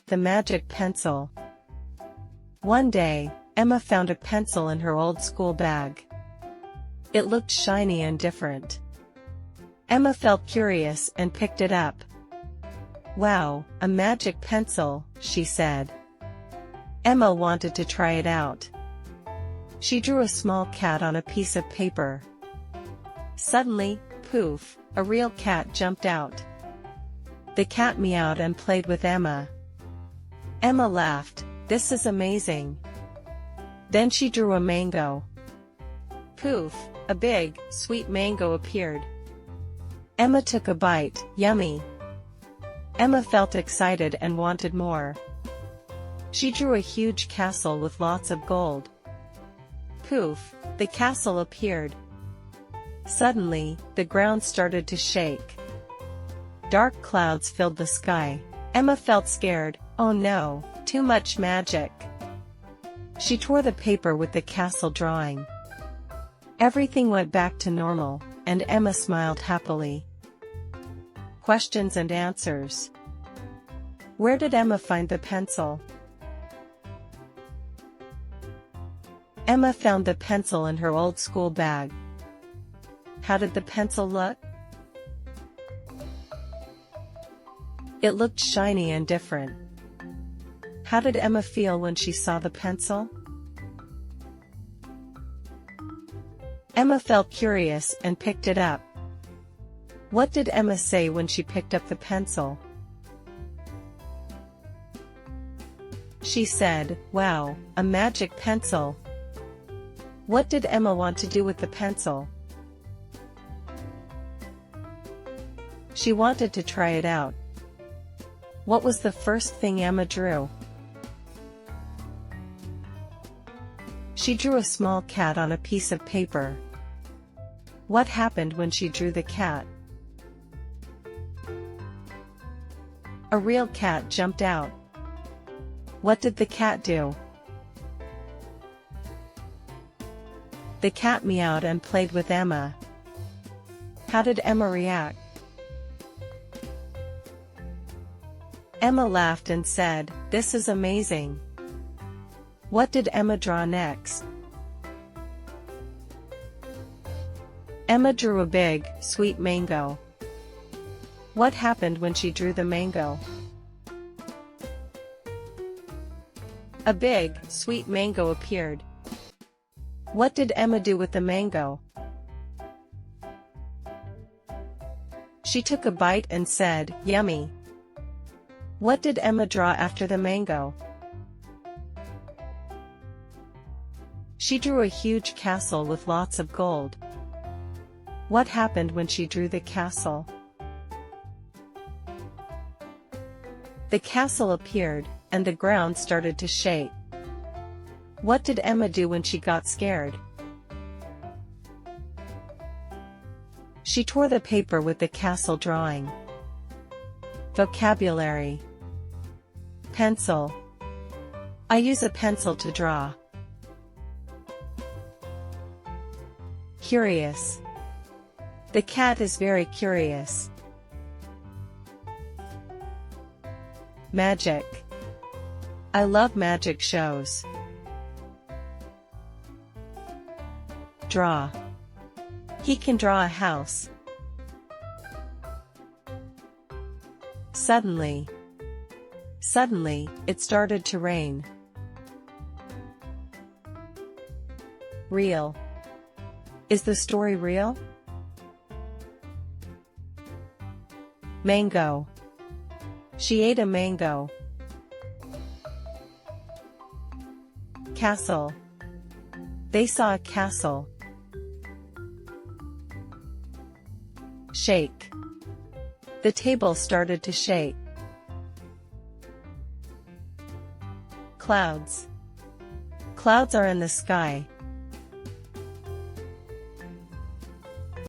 The magic pencil. One day, Emma found a pencil in her old school bag. It looked shiny and different. Emma felt curious and picked it up. "Wow, a magic pencil," she said. Emma wanted to try it out. She drew a small cat on a piece of paper. Suddenly, poof, a real cat jumped out. The cat meowed and played with Emma. Emma laughed, "This is amazing." Then she drew a mango. Poof, a big, sweet mango appeared. Emma took a bite. Yummy. Emma felt excited and wanted more. She drew a huge castle with lots of gold. Poof, the castle appeared. Suddenly, the ground started to shake. Dark clouds filled the sky. Emma felt scared. Oh no, too much magic. She tore the paper with the castle drawing. Everything went back to normal, and Emma smiled happily. Questions and answers. Where did Emma find the pencil? Emma found the pencil in her old school bag. How did the pencil look? It looked shiny and different. How did Emma feel when she saw the pencil? Emma felt curious and picked it up. What did Emma say when she picked up the pencil? She said, "Wow, a magic pencil." What did Emma want to do with the pencil? She wanted to try it out. What was the first thing Emma drew? She drew a small cat on a piece of paper. What happened when she drew the cat? A real cat jumped out. What did the cat do? The cat meowed and played with Emma. How did Emma react? Emma laughed and said, "This is amazing." What did Emma draw next? Emma drew a big, sweet mango. What happened when she drew the mango? A big, sweet mango appeared. What did Emma do with the mango? She took a bite and said, "Yummy." What did Emma draw after the mango? She drew a huge castle with lots of gold. What happened when she drew the castle? The castle appeared, and the ground started to shake. What did Emma do when she got scared? She tore the paper with the castle drawing. Vocabulary. Pencil. I use a pencil to draw. Curious. The cat is very curious. Magic. I love magic shows. Draw. He can draw a house. Suddenly. Suddenly, it started to rain. Real. Is the story real? Mango. She ate a mango. Castle. They saw a castle. Shake. The table started to shake. Clouds. Clouds are in the sky,